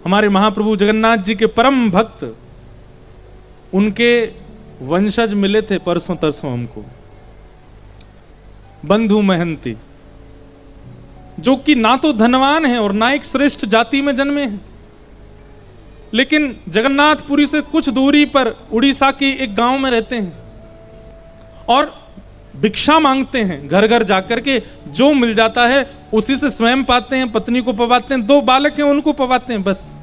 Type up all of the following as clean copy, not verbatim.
हमारे महाप्रभु जगन्नाथ जी के परम भक्त, उनके वंशज मिले थे परसों तरसों हमको, बंधु महंती, जो कि ना तो धनवान है और ना एक श्रेष्ठ जाति में जन्मे हैं, लेकिन जगन्नाथपुरी से कुछ दूरी पर उड़ीसा के एक गांव में रहते हैं और भिक्षा मांगते हैं घर घर जाकर के। जो मिल जाता है उसी से स्वयं पाते हैं, पत्नी को पवाते हैं, 2 बालक हैं उनको पवाते हैं बस।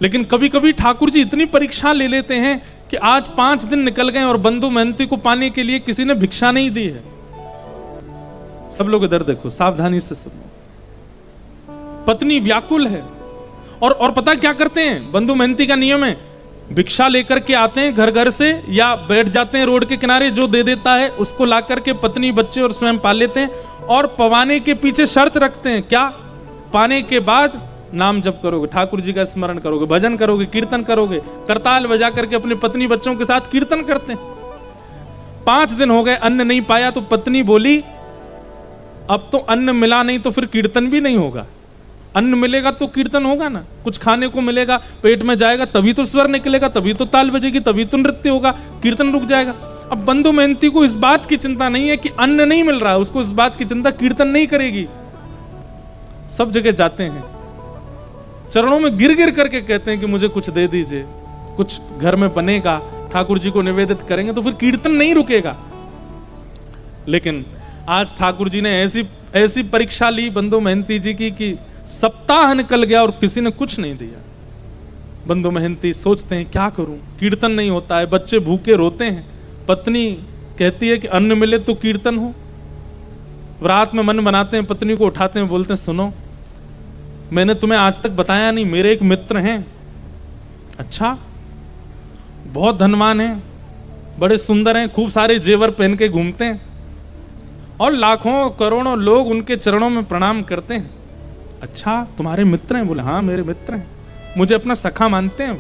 लेकिन कभी कभी ठाकुर जी इतनी परीक्षा ले लेते हैं कि आज 5 दिन निकल गए और बंधु महंती को पाने के लिए किसी ने भिक्षा नहीं दी है। सब लोग इधर देखो, सावधानी से सुनो। पत्नी व्याकुल है और पता क्या करते हैं, बंधु महंती का नियम है, भिक्षा लेकर के आते हैं घर घर से या बैठ जाते हैं रोड के किनारे, जो दे देता है उसको ला करके पत्नी बच्चे और स्वयं पाल लेते हैं। और पवाने के पीछे शर्त रखते हैं, क्या? पाने के बाद नाम जप करोगे, ठाकुर जी का स्मरण करोगे, भजन करोगे, कीर्तन करोगे। करताल बजा करके अपने पत्नी बच्चों के साथ कीर्तन करते हैं। 5 दिन हो गए, अन्न नहीं पाया तो पत्नी बोली, अब तो अन्न मिला नहीं तो फिर कीर्तन भी नहीं होगा। अन्न मिलेगा तो कीर्तन होगा ना, कुछ खाने को मिलेगा, पेट में जाएगा तभी तो स्वर निकलेगा, तभी तो ताल बजेगी, तभी तो नृत्य होगा, कीर्तन रुक जाएगा। अब बंधु महंती को इस बात की चिंता नहीं है कि अन्न नहीं मिल रहा है, उसको इस बात की चिंता कीर्तन नहीं करेगी। सब जगह जाते हैं, चरणों में गिर गिर करके कहते हैं कि मुझे कुछ दे दीजिए, कुछ घर में बनेगा, ठाकुर जी को निवेदित करेंगे तो फिर कीर्तन नहीं रुकेगा। लेकिन आज ठाकुर जी ने ऐसी परीक्षा ली बंधु महंती जी की कि सप्ताह निकल गया और किसी ने कुछ नहीं दिया। बंधु महंती सोचते हैं क्या करूं, कीर्तन नहीं होता है, बच्चे भूखे रोते हैं, पत्नी कहती है कि अन्न मिले तो कीर्तन हो। रात में मन बनाते हैं, पत्नी को उठाते हैं, बोलते हैं सुनो, मैंने तुम्हें आज तक बताया नहीं, मेरे एक मित्र हैं, अच्छा बहुत धनवान हैं, बड़े सुंदर हैं, खूब सारे जेवर पहन के घूमते हैं और लाखों करोड़ों लोग उनके चरणों में प्रणाम करते हैं। अच्छा तुम्हारे मित्र हैं? बोले हाँ मेरे मित्र हैं, मुझे अपना सखा मानते हैं।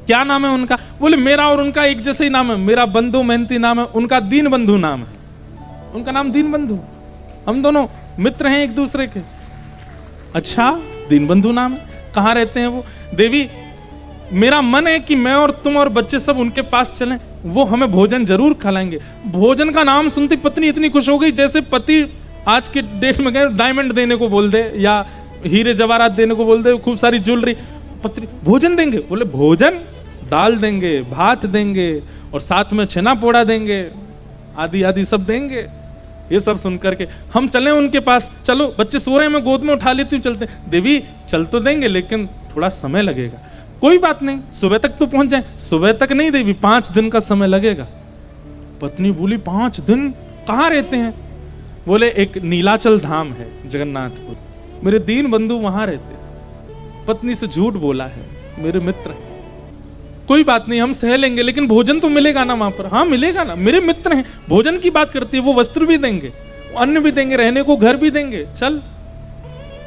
क्या नाम है उनका? बोले मेरा और उनका एक जैसे ही नाम है, मेरा बंधु महंती नाम है, उनका दीन बंधु नाम है, उनका नाम दीन बंधु, हम दोनों मित्र हैं एक दूसरे के। अच्छा दीन बंधु नाम है, कहाँ रहते हैं वो? देवी मेरा मन है कि मैं और तुम और बच्चे सब उनके पास चलें, वो हमें भोजन जरूर खिलाएंगे। भोजन का नाम सुनती पत्नी इतनी खुश हो गई जैसे पति आज के डेट में गए डायमंड देने को बोल दे या हीरे जवाहरात देने को बोल दे, खूब सारी ज्वेलरी। पत्नी भोजन देंगे? बोले भोजन, दाल देंगे, भात देंगे और साथ में छेना पोड़ा देंगे, आदि आदि सब देंगे। ये सब सुनकर के हम चलें उनके पास, चलो बच्चे सो रहे हैं, मैं गोद में उठा लेती हूँ, चलते। देवी चल तो देंगे लेकिन थोड़ा समय लगेगा। कोई बात नहीं, सुबह तक तो पहुंच जाए। सुबह तक नहीं देवी, 5 दिन का समय लगेगा। पत्नी बोली 5 दिन? कहाँ रहते हैं? बोले एक नीलाचल धाम है जगन्नाथपुर, मेरे दीन बंधु वहां रहते हैं। पत्नी से झूठ बोला है, मेरे मित्र हैं। कोई बात नहीं, हम सह लेंगे, लेकिन भोजन तो मिलेगा ना वहां पर? हाँ मिलेगा ना, मेरे मित्र हैं। भोजन की बात करती है, वो वस्त्र भी देंगे, अन्न भी देंगे, रहने को घर भी देंगे, चल।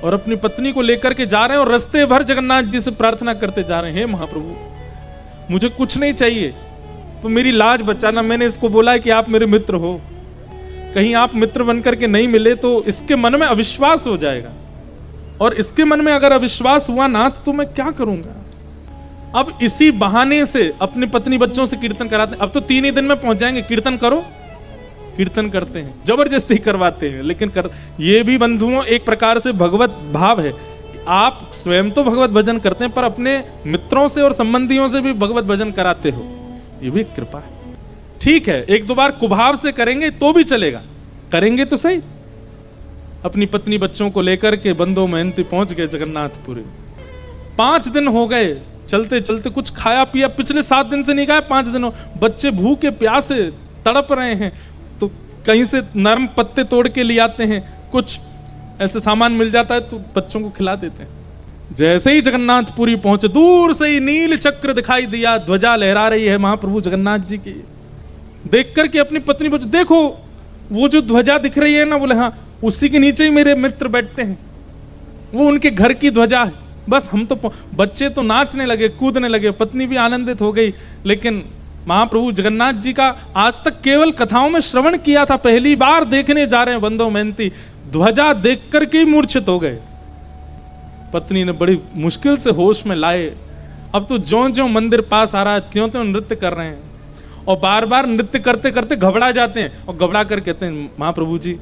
और अपनी पत्नी को लेकर के जा रहे हैं और रास्ते भर जगन्नाथ जी से प्रार्थना करते जा रहे हैं, हे महाप्रभु मुझे कुछ नहीं चाहिए तो मेरी लाज बचाना। मैंने इसको बोला है कि आप मेरे मित्र हो, कहीं आप मित्र बनकर के नहीं मिले तो इसके मन में अविश्वास हो जाएगा, और इसके मन में अगर अविश्वास हुआ ना तो मैं क्या करूंगा। अब इसी बहाने से अपनी पत्नी बच्चों से कीर्तन कराते हैं। अब तो 3 ही दिन में पहुंच जाएंगे, कीर्तन करो। कीर्तन करते हैं, जबरदस्ती करवाते हैं, लेकिन ये भी बंधुओं एक प्रकार से भगवत भाव है। आप स्वयं तो भगवत भजन करते हैं पर अपने मित्रों से और संबंधियों से भी भगवत भजन कराते हो, ये भी कृपा है। ठीक है, 1-2 बार कुभाव से करेंगे तो भी चलेगा, करेंगे तो सही। अपनी पत्नी बच्चों को लेकर के बंधु महंती पहुंच गए जगन्नाथपुरी। 5 दिन हो गए चलते चलते, कुछ खाया पिया पिछले 7 दिन से नहीं खाया, 5 दिनों। बच्चे भूखे प्यासे तड़प रहे हैं, तो कहीं से नरम पत्ते तोड़ के ले आते हैं, कुछ ऐसे सामान मिल जाता है तो बच्चों को खिला देते हैं। जैसे ही जगन्नाथपुरी पहुंचे, दूर से ही नील चक्र दिखाई दिया, ध्वजा लहरा रही है महाप्रभु जगन्नाथ जी की। देख करके अपनी पत्नी बोले, देखो वो जो ध्वजा दिख रही है ना? बोले हाँ, उसी के नीचे ही मेरे मित्र बैठते हैं, वो उनके घर की ध्वजा है। बस हम तो बच्चे तो नाचने लगे, कूदने लगे, पत्नी भी आनंदित हो गई। लेकिन महाप्रभु जगन्नाथ जी का आज तक केवल कथाओं में श्रवण किया था, पहली बार देखने जा रहे हैं बंधु महंती। ध्वजा देख करके ही मूर्छित हो गए। पत्नी ने बड़ी मुश्किल से होश में लाए। अब तो ज्यों ज्यों मंदिर पास आ रहा है त्यों त्यों नृत्य कर रहे हैं, और बार बार नृत्य करते करते घबरा जाते हैं, और घबरा कर कहते हैं महाप्रभु जी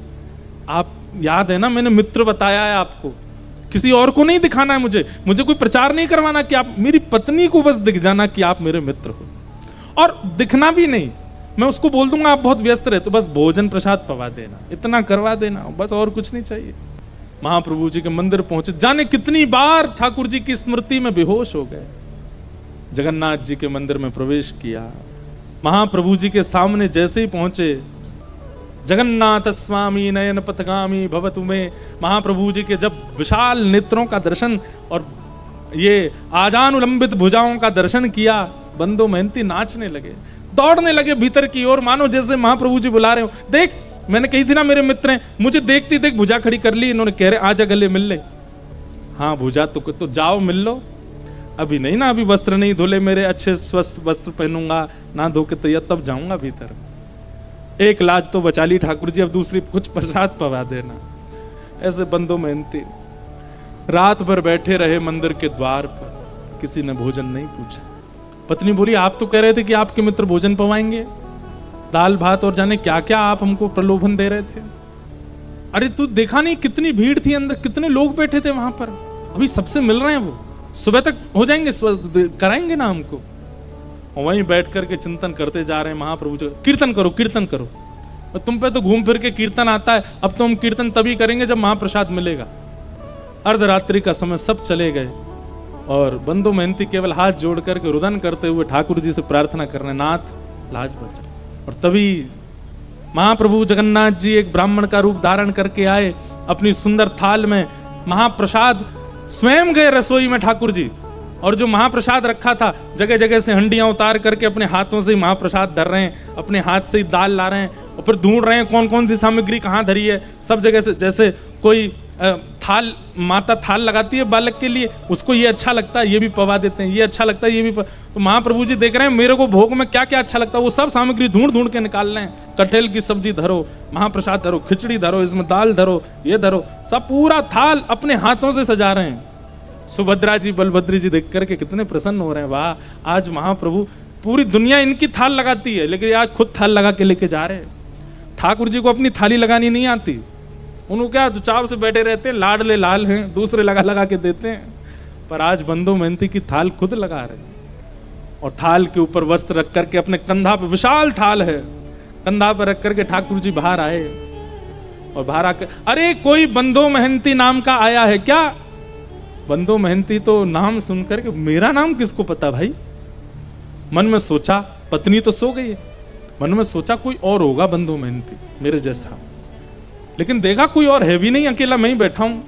आप याद है ना, मैंने मित्र बताया है आपको, किसी और को नहीं दिखाना है, मुझे कोई प्रचार नहीं करवाना कि आप, मेरी पत्नी को बस दिख जाना कि आप मेरे मित्र हो, और दिखना भी नहीं, मैं उसको बोल दूंगा आप बहुत व्यस्त रहे तो बस भोजन प्रसाद पवा देना, इतना करवा देना, बस और कुछ नहीं चाहिए। महाप्रभु जी के मंदिर पहुंचे, जाने कितनी बार ठाकुर जी की स्मृति में बेहोश हो गए। जगन्नाथ जी के मंदिर में प्रवेश किया, महाप्रभु जी के सामने जैसे ही पहुंचे, जगन्नाथ स्वामी नयन पथगामी भवतु में, महाप्रभु जी के जब विशाल नेत्रों का दर्शन और ये आजानुलंबित भुजाओं का दर्शन किया, बंदो मेहनती नाचने लगे, दौड़ने लगे भीतर की ओर, मानो जैसे महाप्रभु जी बुला रहे हो। देख मैंने कही थी ना मेरे मित्र हैं, मुझे देखती देख भुजा खड़ी कर ली इन्होंने, कह रहे आजा गले मिल ले। हाँ भुजा तो जाओ मिल लो, अभी नहीं ना, अभी वस्त्र नहीं धुले मेरे, अच्छे स्वस्थ वस्त्र पहनूंगा, ना धो के तैयार तब जाऊंगा भीतर। एक लाज तो बचा ली ठाकुर जी, अब दूसरी कुछ प्रसाद पवा देना। ऐसे बंदो मेहनती रात भर बैठे रहे मंदिर के द्वार पर, किसी ने भोजन नहीं पूछा। पत्नी बोली आप तो कह रहे थे कि आपके मित्र भोजन पवाएंगे, दाल भात और जाने क्या क्या आप हमको प्रलोभन दे रहे थे। अरे तू देखा नहीं कितनी भीड़ थी अंदर, कितने लोग बैठे थे वहां पर, अभी सबसे मिल रहे हैं, वो सुबह तक हो जाएंगे, कराएंगे ना हमको। और वहीं बैठ करके चिंतन करते जा रहे हैं महाप्रभु जी, कीर्तन करो कीर्तन करो, तुम पे तो घूम फिर के कीर्तन आता है, अब तो हम कीर्तन तभी करेंगे जब महाप्रसाद मिलेगा। अर्धरात्रि का समय सब चले गए, और बंदो मेहनती केवल हाथ जोड़ करके रुदन करते हुए ठाकुर जी से प्रार्थना कर रहे, नाथ लाज बचा। और तभी महाप्रभु जगन्नाथ जी एक ब्राह्मण का रूप धारण करके आए, अपनी सुंदर थाल में महाप्रसाद स्वयं गए रसोई में ठाकुर जी, और जो महाप्रसाद रखा था जगह जगह से हंडियां उतार करके अपने हाथों से ही महाप्रसाद धर रहे हैं, अपने हाथ से ही दाल ला रहे हैं, और फिर ढूंढ रहे हैं कौन कौन सी सामग्री कहाँ धरी है। सब जगह से, जैसे कोई थाल, माता थाल लगाती है बालक के लिए, उसको ये अच्छा लगता है ये भी पवा देते हैं, ये अच्छा लगता है ये भी तो महाप्रभु जी देख रहे हैं मेरे को भोग में क्या क्या अच्छा लगता है, वो सब सामग्री ढूंढ ढूंढ के निकाल रहे हैं। कटहल की सब्जी धरो, महाप्रसाद धरो, खिचड़ी धरो, इसमें दाल धरो, ये धरो, सब पूरा थाल अपने हाथों से सजा रहे हैं। सुभद्रा जी बलभद्र जी देख करके कितने प्रसन्न हो रहे हैं, वाह आज महाप्रभु, पूरी दुनिया इनकी थाल लगाती है लेकिन आज खुद थाल लगा के लेके जा रहे हैं। ठाकुर जी को अपनी थाली लगानी नहीं आती, उनको क्या चाव से बैठे रहते हैं, लाडले लाल हैं, दूसरे लगा लगा के देते हैं, पर आज बंदो मेहनती की थाल खुद लगा रहे हैं। और थाल के ऊपर वस्त्र रख करके अपने कंधा पे, विशाल थाल है, कंधा पर रख करके ठाकुर जी बाहर आए, और बाहर आकर अरे कोई बंदो मेहनती नाम का आया है क्या? बंदो मेहनती तो नाम सुनकर के, मेरा नाम किसको पता भाई? मन में सोचा, पत्नी तो सो गई है, मन में सोचा कोई और होगा बंदो मेहनती मेरे जैसा, लेकिन देखा कोई और है भी नहीं, अकेला मैं ही बैठा हूं।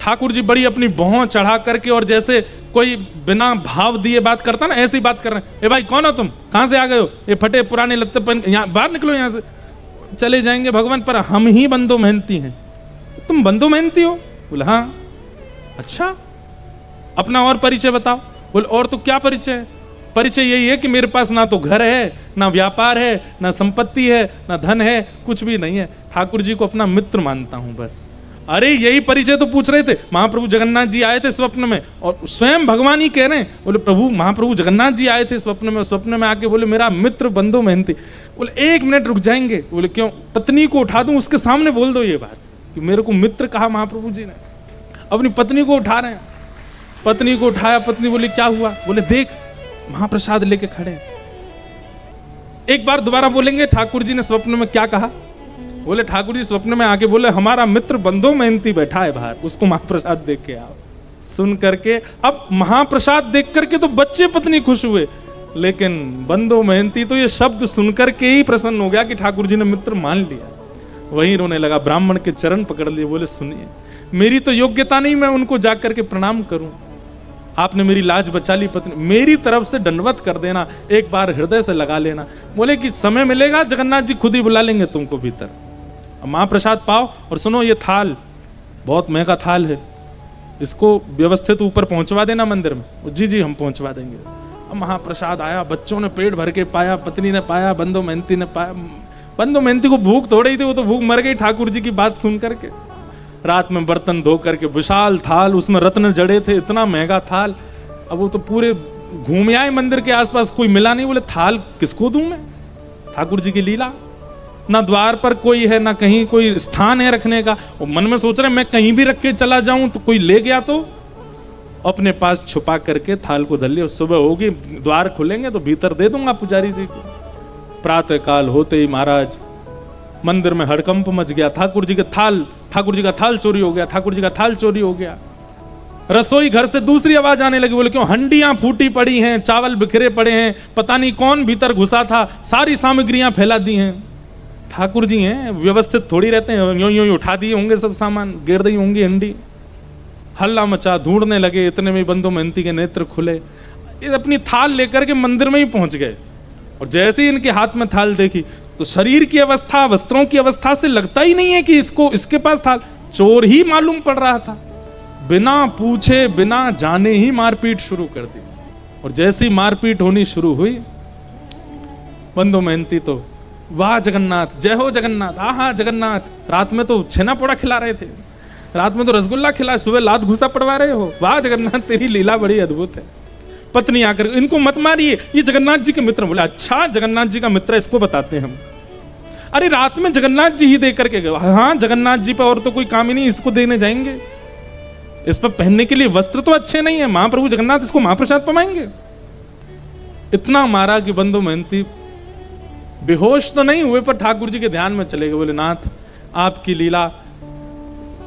ठाकुर जी बड़ी अपनी भौं चढ़ा करके, और जैसे कोई बिना भाव दिए बात करता ना, ऐसी बात कर रहे हैं, ए भाई कौन हो तुम, कहां से आ गए हो, ये फटे पुराने लत्ते पहन, यहाँ बाहर निकलो, यहां से चले जाएंगे भगवान, पर हम ही बंदो मेहनती हैं। तुम बंदो मेहनती हो? बोले हाँ। अच्छा अपना और परिचय बताओ। बोले और तो क्या परिचय है? परिचय यही है कि मेरे पास ना तो घर है, ना व्यापार है, ना संपत्ति है, ना धन है, कुछ भी नहीं है, ठाकुर जी को अपना मित्र मानता हूं बस। अरे यही परिचय तो पूछ रहे थे, महाप्रभु जगन्नाथ जी आए थे स्वप्न में, और स्वयं भगवान ही कह रहे हैं, बोले प्रभु महाप्रभु जगन्नाथ जी आए थे स्वप्न में, स्वप्न में आके बोले मेरा मित्र बंदो मेहनती। बोले 1 मिनट रुक जाएंगे? बोले क्यों? पत्नी को उठा दूं, उसके सामने बोल दो ये बात कि मेरे को मित्र कहा महाप्रभु जी ने। अपनी पत्नी को उठा रहे हैं, पत्नी को उठाया, पत्नी बोली क्या हुआ? बोले देख महाप्रसाद लेके खड़े। एक बार दोबारा बोलेंगे ठाकुर जी ने स्वप्न में क्या कहा? बोले ठाकुर जी स्वप्न में आके बोले हमारा मित्र बंदो मेहनती बैठा है बाहर, उसको महाप्रसाद देख के आओ। सुन करके अब महाप्रसाद देख करके तो बच्चे पत्नी खुश हुए, लेकिन बंदो मेहनती तो ये शब्द सुनकर के ही प्रसन्न हो गया कि ठाकुर जी ने मित्र मान लिया। वहीं रोने लगा, ब्राह्मण के चरण पकड़ लिए, बोले सुनिए मेरी तो योग्यता नहीं मैं उनको जाकर के प्रणाम करूं, आपने मेरी लाज बचा ली, पत्नी मेरी तरफ से दंडवत कर देना, एक बार हृदय से लगा लेना। बोले कि समय मिलेगा जगन्नाथ जी खुद ही बुला लेंगे तुमको भीतर, महाप्रसाद पाओ। और सुनो ये थाल बहुत महंगा थाल है, इसको व्यवस्थित ऊपर पहुंचवा देना मंदिर में। जी जी हम पहुंचवा देंगे। अब महाप्रसाद आया, बच्चों ने पेट भर के पाया, पत्नी ने पाया, बंदो मेहनती ने पाया। बंदो मेहनती को भूख थोड़ी थी, वो तो भूख मर गई ठाकुर जी की बात सुन करके। रात में बर्तन धो करके विशाल थाल, उसमें रत्न जड़े थे, इतना महंगा थाल। अब वो तो पूरे घूम आए मंदिर के आसपास, कोई मिला नहीं। बोले थाल किसको दूं मैं? ठाकुर जी की लीला, ना द्वार पर कोई है, ना कहीं कोई स्थान है रखने का। वो मन में सोच रहे मैं कहीं भी रख के चला जाऊं तो कोई ले गया तो अपने पास छुपा करके थाल को धर लिया। सुबह होगी, द्वार खुलेंगे तो भीतर दे दूंगा पुजारी जी को। प्रातः काल होते ही महाराज मंदिर में हड़कंप मच गया। ठाकुर जी का थाल चोरी हो गया, ठाकुर जी का थाल चोरी हो गया। रसोई घर से दूसरी आवाज आने लगी। बोले क्यों? हंडियां फूटी पड़ी हैं, चावल बिखरे पड़े हैं, पता नहीं कौन भीतर घुसा था, सारी सामग्रियां फैला दी हैं। ठाकुर जी हैं, व्यवस्थित थोड़ी रहते हैं, यूं यूं उठा दिए होंगे सब सामान, गिर दी होंगी हंडी। हल्ला मचा, ढूंढने लगे। इतने में बंधु महंती के नेत्र खुले, ये अपनी थाल लेकर के मंदिर में ही पहुंच गए। और जैसे ही इनके हाथ में थाल देखी तो शरीर की अवस्था, वस्त्रों की अवस्था से लगता ही नहीं है कि इसके पास थाल। चोर ही मालूम पड़ रहा था। बिना पूछे बिना जाने ही मारपीट शुरू कर दी। और जैसी मारपीट होनी शुरू हुई, बंधु महंती तो वाह जगन्नाथ, जय हो जगन्नाथ, आहा जगन्नाथ। रात में तो छेना पोड़ा खिला रहे थे, रात में तो रसगुल्ला खिला, सुबह लात घुसा पड़वा रहे हो, वाह जगन्नाथ तेरी लीला बड़ी अद्भुत है। पत्नी आकर इनको मत मारिए, ये जगन्नाथ जी के मित्र। बोले अच्छा जगन्नाथ जी का मित्र, इसको बताते हैं हम। अरे रात में जगन्नाथ जी ही दे करके गए। हाँ जगन्नाथ जी पर और तो कोई काम ही नहीं, इसको देने जाएंगे। इस पर पहनने के लिए वस्त्र तो अच्छे नहीं है, महाप्रभु जगन्नाथ इसको महाप्रसाद पमाएंगे। इतना मारा कि बंधु महंती बेहोश तो नहीं हुए पर ठाकुर जी के ध्यान में चले गए। बोले नाथ आपकी लीला,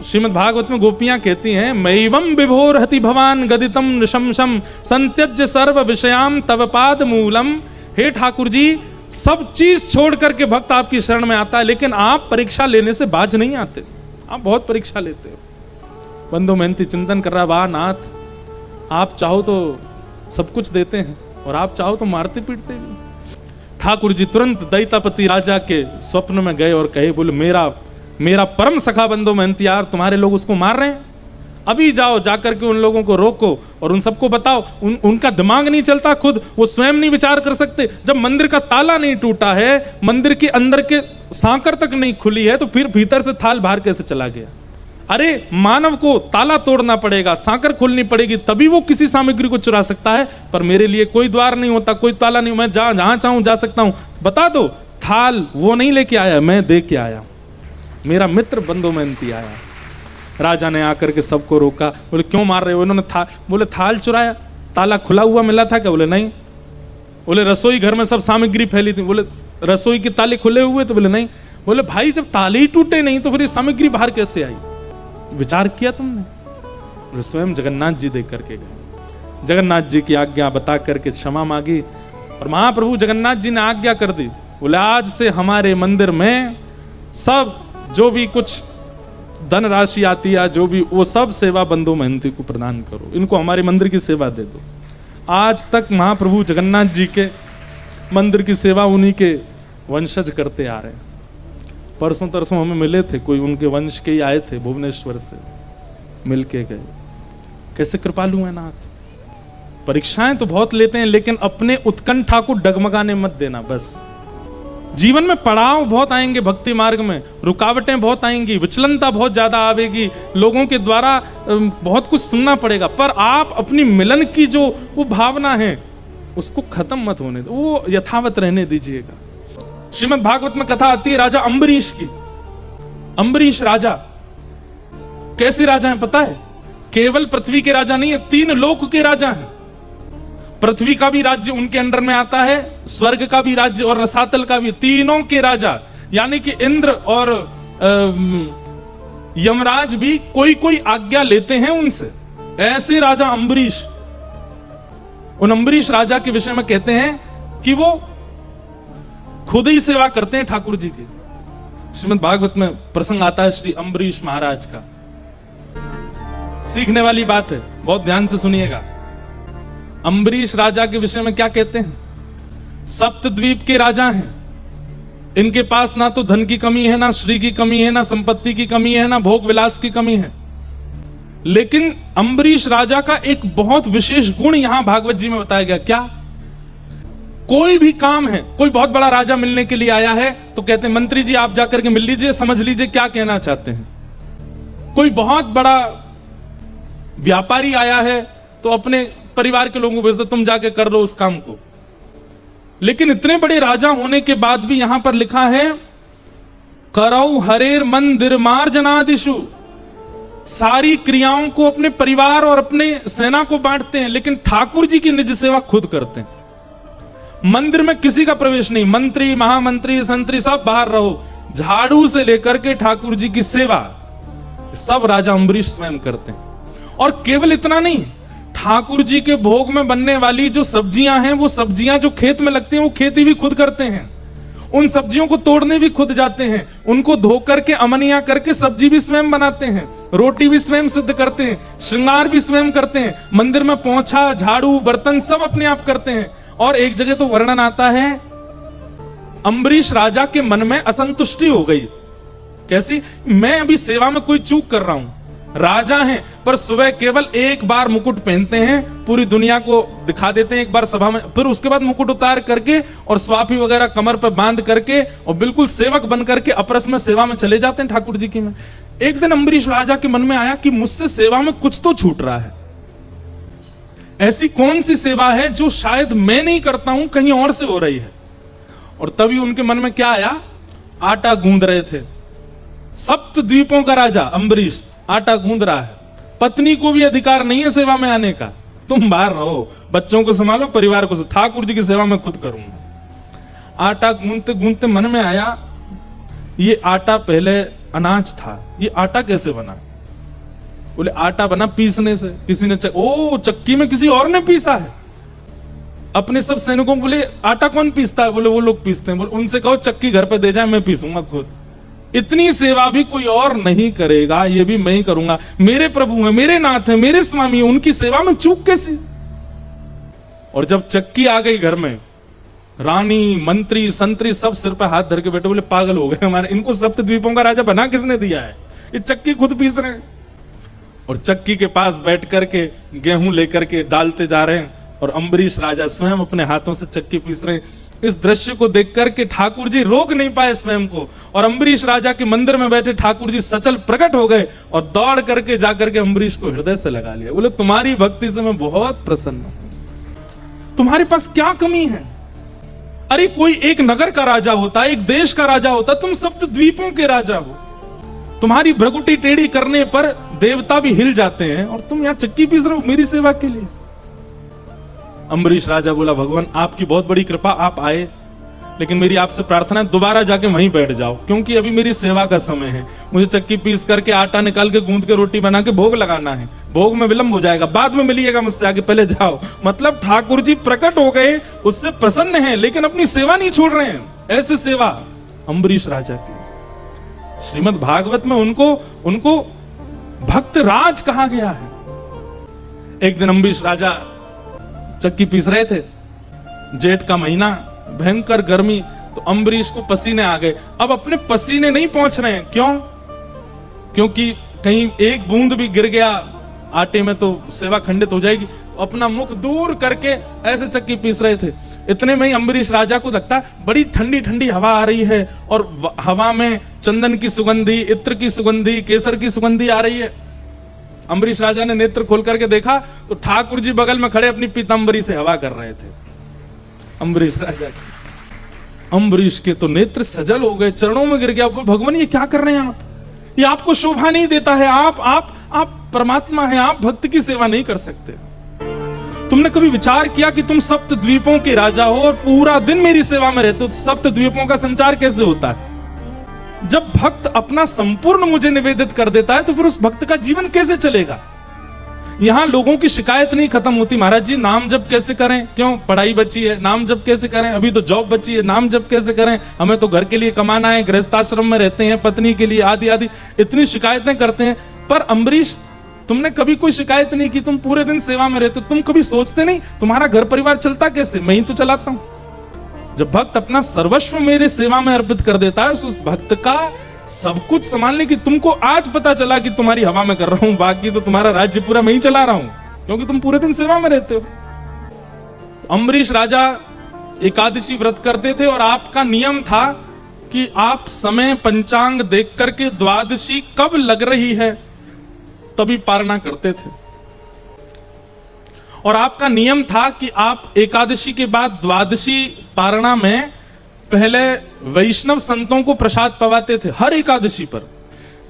श्रीमद् भागवत में गोपियां कहती हैं, मैवम विभोर हति भवान गदितम नृशंसम संत्यज्य सर्व विषयाम तव पाद मूलम। हे ठाकुर जी, सब चीज छोड़ करके भक्त आपकी शरण में आता है, लेकिन आप परीक्षा लेने से बाज नहीं आते, आप बहुत परीक्षा लेते हो। बंधु महंती चिंतन कर रहा, वाह नाथ, आप चाहो तो सब कुछ देते हैं और आप चाहो तो मारते पीटते भी। ठाकुर जी तुरंत दैतापति राजा के स्वप्न में गए और कहे, बोले मेरा परम सखा बंधु महंती, यार तुम्हारे लोग उसको मार रहे हैं, अभी जाओ जाकर के उन लोगों को रोको और उन सबको बताओ। उनका दिमाग नहीं चलता, खुद वो स्वयं नहीं विचार कर सकते। जब मंदिर का ताला नहीं टूटा है, मंदिर के अंदर के सांकर तक नहीं खुली है, तो फिर भीतर से थाल बाहर कैसे चला गया? अरे मानव को ताला तोड़ना पड़ेगा, सांकर खोलनी पड़ेगी, तभी वो किसी सामग्री को चुरा सकता है। पर मेरे लिए कोई द्वार नहीं होता, कोई ताला नहीं, मैं जहां चाहूं जा सकता हूं। बता दो, थाल वो नहीं लेके आया, मैं दे के आया, मेरा मित्र बंधु महंती आया। राजा ने आकर के सबको रोका। बोले क्यों मार रहे हो? इन्होंने बोले थाल चुराया, ताला खुला हुआ मिला था क्या? बोले नहीं। बोले रसोई घर में सब सामग्री फैली थी। बोले रसोई के ताले खुले हुए? तो बोले नहीं। बोले भाई जब ताले ही टूटे नहीं तो फिर ये सामग्री बाहर कैसे आई? विचार किया तुमने? बोले स्वयं जगन्नाथ जी देख करके गए। जगन्नाथ जी की आज्ञा बता करके क्षमा मांगी और महाप्रभु जगन्नाथ जी ने आज्ञा कर दी। बोले आज से हमारे मंदिर में सब जो भी कुछ धन राशि आती है, जो भी, वो सब सेवा बंधु महंती को प्रदान करो, इनको हमारे मंदिर की सेवा दे दो। आज तक महाप्रभु जगन्नाथ जी के मंदिर की सेवा उन्हीं के वंशज करते आ रहे हैं। परसों तरसों हमें मिले थे, कोई उनके वंश के ही आए थे, भुवनेश्वर से मिल के गए। कैसे कृपालु है नाथ। परीक्षाएं तो बहुत लेते हैं, लेकिन अपने उत्कंठा को डगमगाने मत देना। बस जीवन में पड़ाव बहुत आएंगे, भक्ति मार्ग में रुकावटें बहुत आएंगी, विचलनता बहुत ज्यादा आवेगी, लोगों के द्वारा बहुत कुछ सुनना पड़ेगा, पर आप अपनी मिलन की जो वो भावना है उसको खत्म मत होने दो, वो यथावत रहने दीजिएगा। श्रीमद् भागवत में कथा आती है राजा अम्बरीश की। अम्बरीश राजा कैसे राजा है पता है? केवल पृथ्वी के राजा नहीं है, 3 लोक के राजा हैं। पृथ्वी का भी राज्य उनके अंडर में आता है, स्वर्ग का भी राज्य और रसातल का भी, तीनों के राजा, यानी कि इंद्र और यमराज भी कोई कोई आज्ञा लेते हैं उनसे। ऐसे राजा अम्बरीश। उन अम्बरीश राजा के विषय में कहते हैं कि वो खुद ही सेवा करते हैं ठाकुर जी की। श्रीमद् भागवत में प्रसंग आता है श्री अम्बरीश महाराज का। सीखने वाली बात है, बहुत ध्यान से सुनिएगा। अम्बरीश राजा के विषय में क्या कहते हैं? सप्तद्वीप के राजा हैं, इनके पास ना तो धन की कमी है, ना श्री की कमी है, ना संपत्ति की कमी है, ना भोग विलास की कमी है। लेकिन अम्बरीश राजा का एक बहुत विशेष गुण यहां भागवत जी में बताया गया। क्या? कोई भी काम है, कोई बहुत बड़ा राजा मिलने के लिए आया है तो कहते हैं मंत्री जी आप जाकर के मिल लीजिए, समझ लीजिए क्या कहना चाहते हैं। कोई बहुत बड़ा व्यापारी आया है तो अपने परिवार के लोगों को भेज दो, तुम जाके कर लो उस काम को। लेकिन इतने बड़े राजा होने के बाद भी यहां पर लिखा है करौ हरेर मंदिर मार्जनादिशु, सारी क्रियाओं को अपने परिवार और अपने सेना को बांटते हैं, लेकिन ठाकुर जी की निज सेवा खुद करते हैं। मंदिर में किसी का प्रवेश नहीं, मंत्री महामंत्री संतरी सब बाहर रहो, झाड़ू से लेकर के ठाकुर जी की सेवा सब राजा अम्बरीश स्वयं करते हैं। और केवल इतना नहीं, ठाकुर जी के भोग में बनने वाली जो सब्जियां हैं, वो सब्जियां जो खेत में लगती हैं वो खेती भी खुद करते हैं। उन सब्जियों को तोड़ने भी खुद जाते हैं, उनको धो करके अमनिया करके सब्जी भी स्वयं बनाते हैं, रोटी भी स्वयं सिद्ध करते हैं, श्रृंगार भी स्वयं करते हैं, मंदिर में पोंछा झाड़ू बर्तन सब अपने आप करते हैं। और एक जगह तो वर्णन आता है अम्बरीश राजा के मन में असंतुष्टि हो गई। कैसी? मैं अभी सेवा में कोई चूक कर रहा हूं, राजा हैं पर सुबह केवल एक बार मुकुट पहनते हैं, पूरी दुनिया को दिखा देते हैं एक बार सभा में, फिर उसके बाद मुकुट उतार करके और स्वापी वगैरह कमर पर बांध करके और बिल्कुल सेवक बन करके अपरस में सेवा में चले जाते हैं ठाकुर जी की में। एक दिन अम्बरीश राजा के मन में आया कि मुझसे सेवा में कुछ तो छूट रहा है, ऐसी कौन सी सेवा है जो शायद मैं नहीं करता हूं, कहीं और से हो रही है। और तभी उनके मन में क्या आया, आटा गूंद रहे थे, सप्त द्वीपों का राजा अम्बरीश आटा गूंद रहा है, पत्नी को भी अधिकार नहीं है सेवा में आने का, तुम बाहर रहो, बच्चों को संभालो, परिवार को, ठाकुर जी की सेवा मैं खुद करूंगा। आटा गूंदते गूंदते मन में आया ये आटा पहले अनाज था, ये आटा कैसे बना? बोले आटा बना पीसने से, किसी ने चक्की में किसी और ने पीसा है। अपने सब सैनिकों को बोले आटा कौन पीसता है? बोले वो लोग पीसते हैं। बोले उनसे कहो चक्की घर पे दे जाए, मैं पीसूंगा खुद। इतनी सेवा भी कोई और नहीं करेगा, ये भी मैं ही करूंगा, मेरे प्रभु हैं, मेरे नाथ हैं, मेरे स्वामी हैं, उनकी सेवा में चूक कैसी? और जब चक्की आ गई घर में, रानी मंत्री संतरी सब सिर पे हाथ धर के बैठे, बोले पागल हो गए हमारे, इनको सप्त द्वीपों का राजा बना किसने दिया है? ये चक्की खुद पीस रहे हैं। और चक्की के पास बैठ करके गेहूं लेकर के डालते जा रहे हैं और अम्बरीश राजा स्वयं अपने हाथों से चक्की पीस रहे हैं। इस दृश्य को देख करके ठाकुर जी रोक नहीं पाए स्वयं को, और अम्बरीश राजा के मंदिर में बैठे ठाकुर जी सचल प्रकट हो गए और दौड़ करके जाकर के अम्बरीश को हृदय से लगा लिया। बोले तुम्हारी भक्ति से मैं बहुत प्रसन्न हूं, तुम्हारे पास क्या कमी है? अरे कोई एक नगर का राजा होता, एक देश का राजा होता, तुम सप्त द्वीपों के राजा हो। तुम्हारी भ्रगुटी टेढ़ी करने पर देवता भी हिल जाते हैं और तुम यहां चक्की पीस रहे हो मेरी सेवा के लिए। अम्बरीश राजा बोला भगवान आपकी बहुत बड़ी कृपा, आप आए, लेकिन मेरी आपसे प्रार्थना है दोबारा जाके वहीं बैठ जाओ, क्योंकि अभी मेरी सेवा का समय है, मुझे चक्की पीस करके आटा निकाल के गूंद के रोटी बना के भोग लगाना है, भोग में विलंब हो जाएगा, बाद में मिलिएगा मुझसे आगे, पहले जाओ। मतलब ठाकुर जी प्रकट हो गए, उससे प्रसन्न हैं, लेकिन अपनी सेवा नहीं छोड़ रहे हैं। ऐसे सेवा अम्बरीश राजा की। श्रीमद् भागवत में उनको भक्त राज कहा गया है। एक दिन अम्बरीश राजा चक्की पीस रहे थे, जेठ का महीना, भयंकर गर्मी, तो अम्बरीश को पसीने आ गए। अब अपने पसीने नहीं पहुंच रहे हैं, क्यों? क्योंकि कहीं एक बूंद भी गिर गया आटे में तो सेवा खंडित हो जाएगी, तो अपना मुख दूर करके ऐसे चक्की पीस रहे थे। इतने में ही अम्बरीश राजा को लगता बड़ी ठंडी ठंडी हवा आ रही है और हवा में चंदन की सुगंधी, इत्र की सुगंधी, केसर की सुगंधी आ रही है। अम्बरीश राजा ने नेत्र खोल करके देखा तो ठाकुर जी बगल में खड़े अपनी पीतांबरी से हवा कर रहे थे। अम्बरीश राजा अम्बरीश के तो नेत्र सजल हो गए, चरणों में गिर गया, भगवान ये क्या कर रहे हैं आप? ये आपको शोभा नहीं देता है, आप परमात्मा हैं, आप भक्त की सेवा नहीं कर सकते। तुमने कभी विचार किया कि तुम सप्त द्वीपों के राजा हो और पूरा दिन मेरी सेवा में रहते हो, तो सप्त द्वीपों का संचार कैसे होता है? जब भक्त अपना संपूर्ण मुझे निवेदित कर देता है तो फिर उस भक्त का जीवन कैसे चलेगा? यहां लोगों की शिकायत नहीं खत्म होती, महाराज जी नाम जप कैसे करें, क्यों पढ़ाई बची है, नाम जप कैसे करें, अभी तो जॉब बची है, नाम जप कैसे करें, हमें तो घर के लिए कमाना है, गृहस्थाश्रम में रहते हैं, पत्नी के लिए आदि आदि, इतनी शिकायतें करते हैं। पर अम्बरीश तुमने कभी कोई शिकायत नहीं की, तुम पूरे दिन सेवा में रहते, तुम कभी सोचते नहीं तुम्हारा घर परिवार चलता कैसे? मैं ही तो चलाता हूं। जब भक्त अपना सर्वस्व मेरे सेवा में अर्पित कर देता है, उस भक्त का सब कुछ संभालने की, तुमको आज पता चला कि तुम्हारी हवा में कर रहा हूं, बाकी तो तुम्हारा राज्य पूरा मैं ही चला रहा हूं, क्योंकि तुम पूरे दिन सेवा में रहते हो। अम्बरीश राजा एकादशी व्रत करते थे और आपका नियम था कि आप समय पंचांग देख करके द्वादशी कब लग रही है, तभी पारणा करते थे। और आपका नियम था कि आप एकादशी के बाद द्वादशी पारणा में पहले वैष्णव संतों को प्रसाद पवाते थे। हर एकादशी पर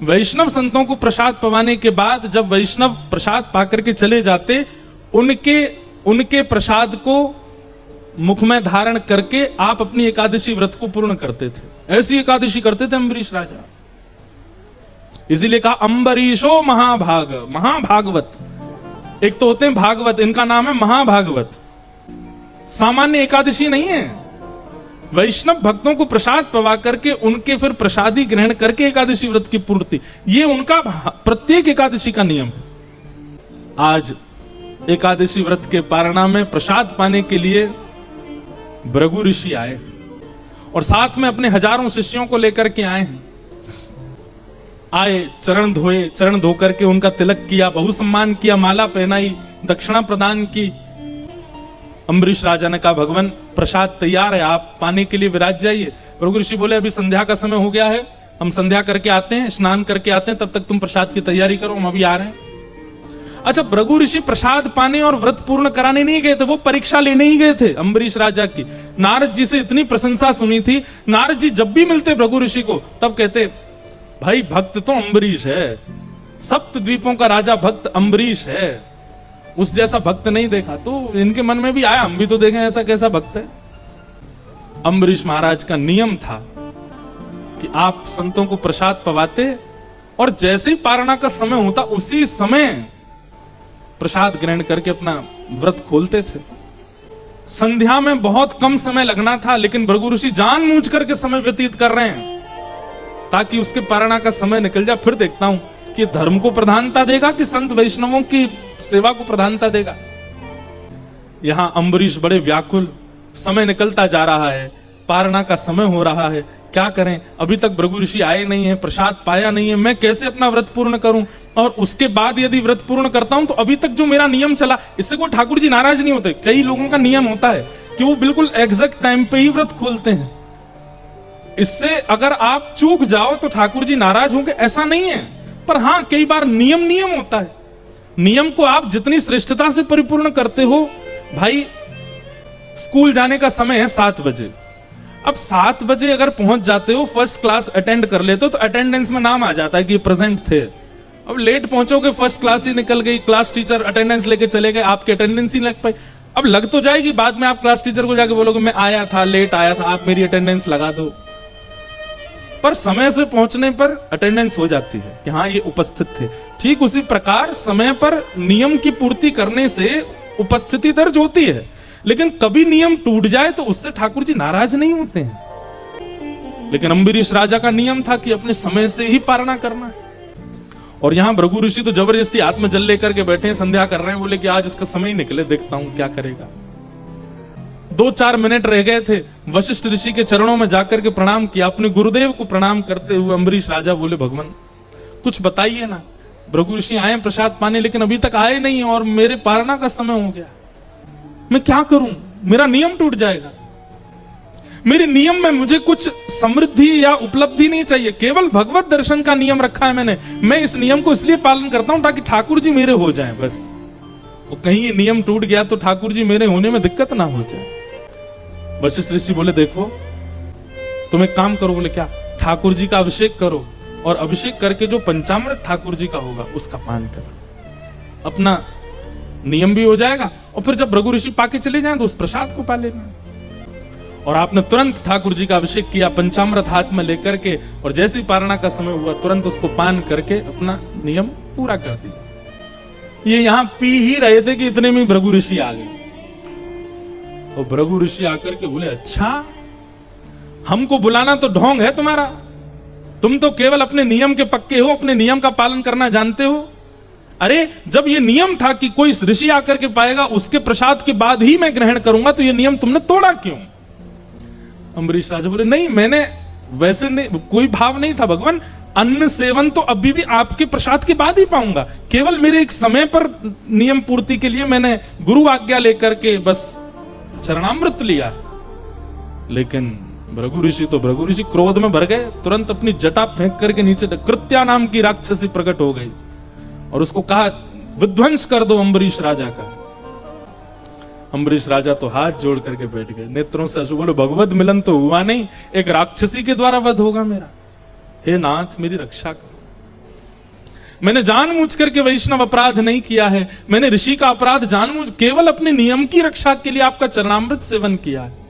वैष्णव संतों को प्रसाद पवाने के बाद जब वैष्णव प्रसाद पाकर के चले जाते, उनके प्रसाद को मुख में धारण करके आप अपनी एकादशी व्रत को पूर्ण करते थे। ऐसी एकादशी करते थे अम्बरीश राजा। इसीलिए कहा अम्बरीशो महाभाग, महाभागवत। एक तो होते हैं भागवत, इनका नाम है महाभागवत। सामान्य एकादशी नहीं है। वैष्णव भक्तों को प्रसाद पवा करके उनके फिर प्रसादी ग्रहण करके एकादशी व्रत की पूर्ति, ये उनका प्रत्येक एकादशी का नियम है। आज एकादशी व्रत के पारणा में प्रसाद पाने के लिए भृगु ऋषि आए और साथ में अपने हजारों शिष्यों को लेकर के आए हैं। आए, चरण धोए, चरण धो करके उनका तिलक किया, बहु सम्मान किया, माला पहनाई, दक्षिणा प्रदान की। अम्बरीश राजा ने कहा भगवान प्रसाद तैयार है, आप पाने के लिए विराज जाइए। भृगु ऋषि बोले अभी संध्या का समय हो गया है, हम संध्या करके आते हैं, स्नान करके आते हैं, तब तक तुम प्रसाद की तैयारी करो, हम अभी आ रहे हैं। अच्छा, भृगु ऋषि प्रसाद पाने और व्रत पूर्ण कराने नहीं गए थे, वो परीक्षा लेने ही गए थे अम्बरीश राजा की। नारद जी से इतनी प्रशंसा सुनी थी। नारद जी जब भी मिलते भृगु ऋषि को तब कहते भाई भक्त तो अम्बरीश है, सप्त द्वीपों का राजा भक्त अम्बरीश है, उस जैसा भक्त नहीं देखा। तो इनके मन में भी आया हम भी तो देखें ऐसा कैसा भक्त है। अम्बरीश महाराज का नियम था कि आप संतों को प्रसाद पवाते और जैसे ही पारणा का समय होता उसी समय प्रसाद ग्रहण करके अपना व्रत खोलते थे। संध्या में बहुत कम समय लगना था, लेकिन भृगु ऋषि जानबूझ करके समय व्यतीत कर रहे हैं ताकि उसके पारणा का समय निकल जाए। फिर देखता हूं कि धर्म को प्रधानता देगा कि संत वैष्णवों की सेवा को प्रधानता देगा। यहां अम्बरीश बड़े व्याकुल, समय निकलता जा रहा है, पारणा का समय हो रहा है, क्या करें, अभी तक भृगु ऋषि आए नहीं है, प्रसाद पाया नहीं है, मैं कैसे अपना व्रत पूर्ण करूं। और उसके बाद यदि व्रत पूर्ण करता हूं तो अभी तक जो मेरा नियम चला, इससे कोई ठाकुर जी नाराज नहीं होते। कई लोगों का नियम होता है कि वो बिल्कुल एग्जैक्ट टाइम पे ही व्रत खोलते हैं। इससे अगर आप चूक जाओ तो ठाकुर जी नाराज होंगे, ऐसा नहीं है। पर हां, कई बार नियम होता है। नियम को आप जितनी श्रेष्ठता से परिपूर्ण करते हो, भाई स्कूल जाने का समय है 7 बजे, अब 7 बजे अगर पहुंच जाते हो, फर्स्ट क्लास अटेंड कर लेते हो तो अटेंडेंस में नाम आ जाता है कि प्रेजेंट थे। अब लेट पहुंचोगे, फर्स्ट क्लास ही निकल गई, क्लास टीचर अटेंडेंस लेके चले गए, आपकी अटेंडेंस ही लग पाई। अब लग तो जाएगी, बाद में आप क्लास टीचर को जाके बोलोगे मैं आया था, लेट आया था, आप मेरी अटेंडेंस लगा दो। पर समय से पहुंचने पर अटेंडेंस हो जाती है कि हाँ ये उपस्थित थे। ठीक उसी प्रकार समय पर नियम की पूर्ति करने से उपस्थिति दर्ज होती है, लेकिन कभी नियम टूट जाए तो उससे ठाकुर जी नाराज नहीं होते हैं। लेकिन अम्बरीश राजा का नियम था कि अपने समय से ही पारणा करना है। और यहां भृगु ऋषि तो जबरदस्ती आत्मजल लेकर के बैठे हैं, संध्या कर रहे हैं, बोले कि आज इसका समय ही निकले, देखता हूं क्या करेगा। 2-4 मिनट रह गए थे, वशिष्ठ ऋषि के चरणों में जाकर के प्रणाम किया, अपने गुरुदेव को प्रणाम करते हुए अम्बरीश राजा बोले भगवान कुछ बताइए ना, भृगु ऋषि आए प्रसाद पाने लेकिन अभी तक आए नहीं और मेरे पारणा का समय हो गया, मैं क्या करूं, मेरा नियम टूट जाएगा। मेरे नियम में मुझे कुछ समृद्धि या उपलब्धि नहीं चाहिए, केवल भगवत दर्शन का नियम रखा है मैंने। मैं इस नियम को इसलिए पालन करता हूं ताकि ठाकुर जी मेरे हो जाएं बस। और कहीं ये नियम टूट गया तो ठाकुर जी मेरे होने में दिक्कत ना हो जाए। वशिष्ठ ऋषि बोले देखो तुम एक काम करो, बोले क्या, ठाकुर जी का अभिषेक करो और अभिषेक करके जो पंचामृत ठाकुर जी का होगा उसका पान करो, अपना नियम भी हो जाएगा और फिर जब भृगु ऋषि पाके चले जाएं तो उस प्रसाद को पा लेना। और आपने तुरंत ठाकुर जी का अभिषेक किया पंचामृत हाथ में लेकर के, और जैसे ही पारणा का समय हुआ तुरंत उसको पान करके अपना नियम पूरा कर दिया। ये यहां पी ही रहे थे कि इतने में भृगु ऋषि आ गए। और भृगु ऋषि आकर के बोले अच्छा, हमको बुलाना तो ढोंग है तुम्हारा, तुम तो केवल अपने नियम के पक्के हो, अपने नियम का पालन करना जानते हो। अरे जब ये नियम था कि कोई ऋषि आकर के पाएगा उसके प्रसाद के बाद ही मैं ग्रहण करूंगा, तो ये नियम तुमने तोड़ा क्यों? अम्बरीश राजा बोले नहीं, मैंने वैसे नहीं, कोई भाव नहीं था भगवान, अन्न सेवन तो अभी भी आपके प्रसाद के बाद ही पाऊंगा, केवल मेरे एक समय पर नियम पूर्ति के लिए मैंने गुरु आज्ञा लेकर के बस चरणामृत लिया। लेकिन भृगु ऋषि क्रोध में भर गए, तुरंत अपनी जटा फेंक करके नीचे, कृत्या नाम की राक्षसी प्रकट हो गई और उसको कहा विध्वंस कर दो अम्बरीश राजा का। अम्बरीश राजा तो हाथ जोड़ करके बैठ गए, नेत्रों से आंसू, बोले भगवत मिलन तो हुआ नहीं, एक राक्षसी के द्वारा वध होगा मेरा। हे नाथ मेरी रक्षा करो, मैंने जानबूझ करके वैष्णव अपराध नहीं किया है, मैंने ऋषि का अपराध जानबूझ केवल अपने नियम की रक्षा के लिए आपका चरणामृत सेवन किया है।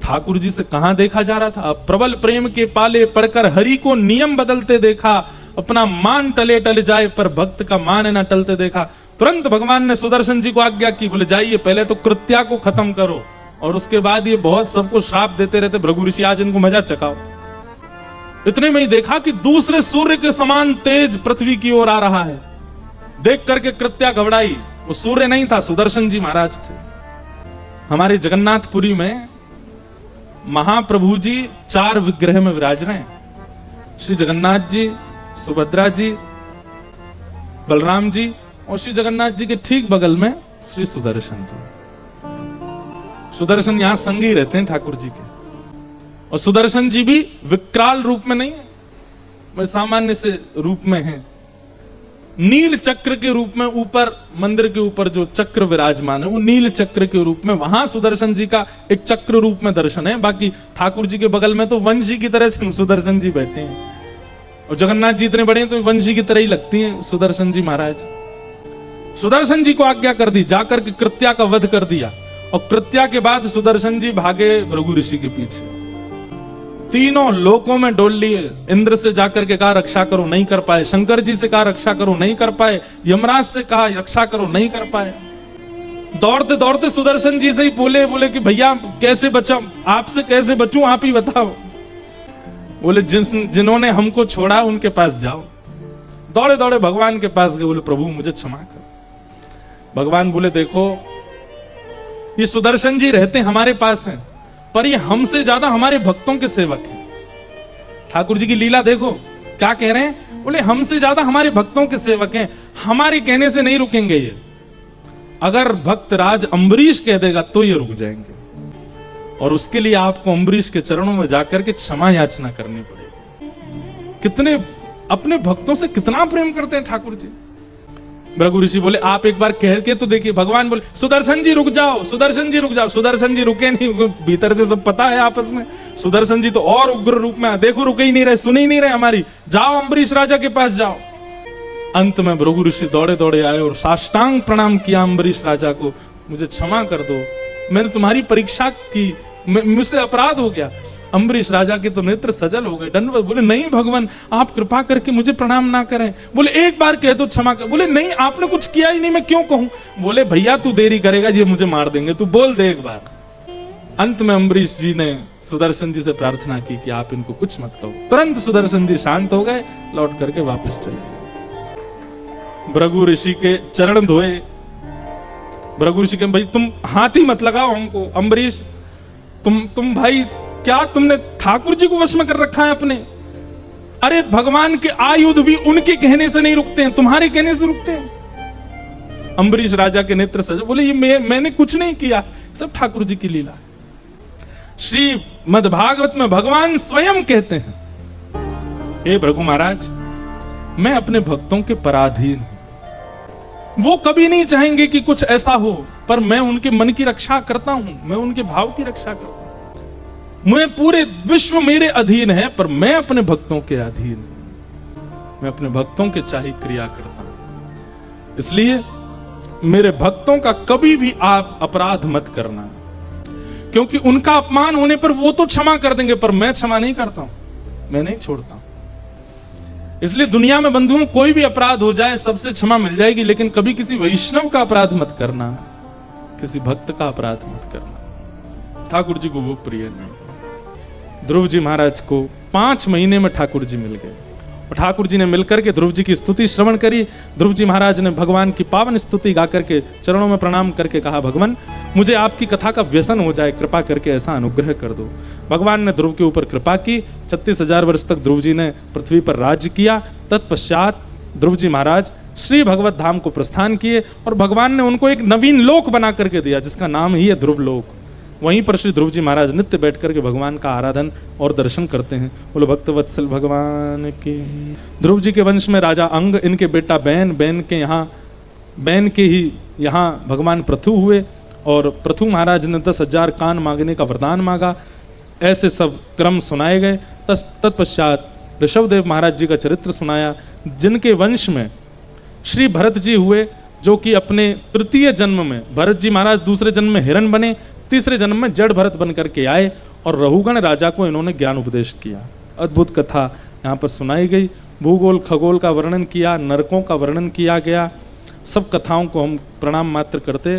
ठाकुर जी से कहां देखा जा रहा था, प्रबल प्रेम के पाले पड़कर हरि को नियम बदलते देखा, अपना मान टले टल जाए पर भक्त का मान न टलते देखा। तुरंत भगवान ने सुदर्शन जी को आज्ञा की, बोले जाइए पहले तो कृत्या को खत्म करो, और उसके बाद ये बहुत सबको श्राप देते रहते, भृगु ऋषि आज इनको मजा चकाओ। इतने में ही देखा कि दूसरे सूर्य के समान तेज पृथ्वी की ओर आ रहा है। देख करके कृत्या घबराई, वो सूर्य नहीं था, सुदर्शन जी महाराज थे। हमारे जगन्नाथपुरी में महाप्रभु जी 4 विग्रह में विराज रहे हैं, श्री जगन्नाथ जी, सुभद्रा जी, बलराम जी, और श्री जगन्नाथ जी के ठीक बगल में श्री सुदर्शन जी। सुदर्शन यहां संगी रहते हैं ठाकुर जी के, और सुदर्शन जी भी विकराल रूप में नहीं है, वह सामान्य से रूप में है। नील चक्र के रूप में ऊपर मंदिर के ऊपर जो चक्र विराजमान है वो नील चक्र के रूप में, वहां सुदर्शन जी का एक चक्र रूप में दर्शन है। बाकी ठाकुर जी के बगल में तो वंशी की तरह सुदर्शन जी बैठे हैं, और जगन्नाथ जी इतने बड़े हैं तो वंशी की तरह ही लगती हैं सुदर्शन जी महाराज। सुदर्शन जी को आज्ञा कर दी, जाकर के कृत्या का वध कर दिया, और कृत्या के बाद सुदर्शन जी भागे भृगु ऋषि के पीछे। तीनों लोकों में डोल लिए, इंद्र से जाकर के कहा रक्षा करो, नहीं कर पाए, शंकर जी से कहा रक्षा करो, नहीं कर पाए, यमराज से कहा रक्षा करो, नहीं कर पाए। दौड़ते दौड़ते सुदर्शन जी से ही बोले कि भैया कैसे बचा, आपसे कैसे बचूं, आप ही बताओ। बोले जिन्होंने हमको छोड़ा उनके पास जाओ। दौड़े दौड़े भगवान के पास गए, बोले प्रभु मुझे क्षमा कर। भगवान बोले देखो ये सुदर्शन जी रहते हमारे पास हैं, पर ये हमसे ज्यादा हमारे भक्तों के सेवक हैं। ठाकुर जी की लीला देखो, क्या कह रहे हैं, बोले हमसे ज्यादा हमारे भक्तों के सेवक हैं, हमारे कहने से नहीं रुकेंगे ये। अगर भक्त राज अम्बरीश कह देगा तो ये रुक जाएंगे, और उसके लिए आपको अम्बरीश के चरणों में जाकर के क्षमा याचना करनी पड़ेगी। कितने अपने भक्तों से कितना प्रेम करते हैं ठाकुर जी। भृगु ऋषि बोले आप एक बार कह के तो देखिए। भगवान बोले सुदर्शन जी रुक जाओ, सुदर्शन जी रुक जाओ। सुदर्शन जी रुके नहीं, भीतर से सब पता है आपस में। सुदर्शन जी तो और उग्र रूप में, देखो रुके ही नहीं रहे, सुन ही नहीं रहे हमारी, जाओ अम्बरीश राजा के पास जाओ। अंत में भृगु ऋषि दौड़े दौड़े आए और साष्टांग प्रणाम किया अम्बरीश राजा को, मुझे क्षमा कर दो, मैंने तुम्हारी परीक्षा की, मुझसे अपराध हो गया। अम्बरीश राजा के तो नेत्र सजल हो गए, दंडवत। बोले नहीं भगवान आप कृपा करके मुझे प्रणाम ना करें। बोले एक बार कह दो क्षमा कर। बोले नहीं आपने कुछ किया ही नहीं, मैं क्यों कहूं। बोले भैया तू देरी करेगा ये मुझे मार देंगे, तू बोल दे एक बार। अंत में अम्बरीश जी ने सुदर्शन जी से प्रार्थना की कि आप इनको कुछ मत कहो। तुरंत सुदर्शन जी शांत हो गए, लौट करके वापस चले गए। भृगु ऋषि के चरण धोए। भृगु ऋषि के भाई तुम हाथ ही मत लगाओ हमको। अम्बरीश तुम भाई क्या तुमने ठाकुर जी को वश में कर रखा है अपने। अरे भगवान के आयुध भी उनके कहने से नहीं रुकते हैं, तुम्हारे कहने से रुकते हैं। अम्बरीश राजा के नेत्र सजे। बोले ये मैंने कुछ नहीं किया, सब ठाकुर जी की लीला है। श्री मद्भागवत में भगवान स्वयं कहते हैं, हे भृगु महाराज मैं अपने भक्तों के पराधीन हूं। वो कभी नहीं चाहेंगे कि कुछ ऐसा हो, पर मैं उनके मन की रक्षा करता हूं, मैं उनके भाव की रक्षा करता हूं। मुझे पूरे विश्व मेरे अधीन है, पर मैं अपने भक्तों के अधीन हूं। मैं अपने भक्तों के चाही क्रिया करता हूं। इसलिए मेरे भक्तों का कभी भी आप अपराध मत करना, क्योंकि उनका अपमान होने पर वो तो क्षमा कर देंगे, पर मैं क्षमा नहीं करता हूं, मैं नहीं छोड़ता हूं। इसलिए दुनिया में बंधुओं कोई भी अपराध हो जाए सबसे क्षमा मिल जाएगी, लेकिन कभी किसी वैष्णव का अपराध मत करना, किसी भक्त का अपराध मत करना। ठाकुर जी को वो प्रिय नहीं। ध्रुव जी महाराज को 5 महीने में ठाकुर जी मिल गए, और ठाकुर जी ने मिलकर के ध्रुव जी की स्तुति श्रवण करी। ध्रुव जी महाराज ने भगवान की पावन स्तुति गा करके चरणों में प्रणाम करके कहा, भगवान मुझे आपकी कथा का व्यसन हो जाए, कृपा करके ऐसा अनुग्रह कर दो। भगवान ने ध्रुव के ऊपर कृपा की। 36,000 वर्ष तक ध्रुव जी ने पृथ्वी पर राज्य किया। तत्पश्चात ध्रुव जी महाराज श्री भगवत धाम को प्रस्थान किए, और भगवान ने उनको एक नवीन लोक बना करके दिया, जिसका नाम ही है ध्रुव लोक। वहीं पर श्री ध्रुव जी महाराज नित्य बैठ करके भगवान का आराधन और दर्शन करते हैं। बोलो भक्त वत्सल भगवान की। ध्रुव जी के वंश में राजा अंग, इनके बेटा बैन के ही यहाँ भगवान पृथु हुए और पृथु महाराज ने 10,000 कान मांगने का वरदान मांगा। ऐसे सब क्रम सुनाए गए। तत्पश्चात ऋषभदेव महाराज जी का चरित्र सुनाया, जिनके वंश में श्री भरत जी हुए, जो कि अपने तृतीय जन्म में भरत जी महाराज दूसरे जन्म में हिरण बने, तीसरे जन्म में जड़ भरत बन करके आए और रहुगण राजा को इन्होंने ज्ञान उपदेश किया। अद्भुत कथा यहाँ पर सुनाई गई। भूगोल खगोल का वर्णन किया, नरकों का वर्णन किया गया। सब कथाओं को हम प्रणाम मात्र करते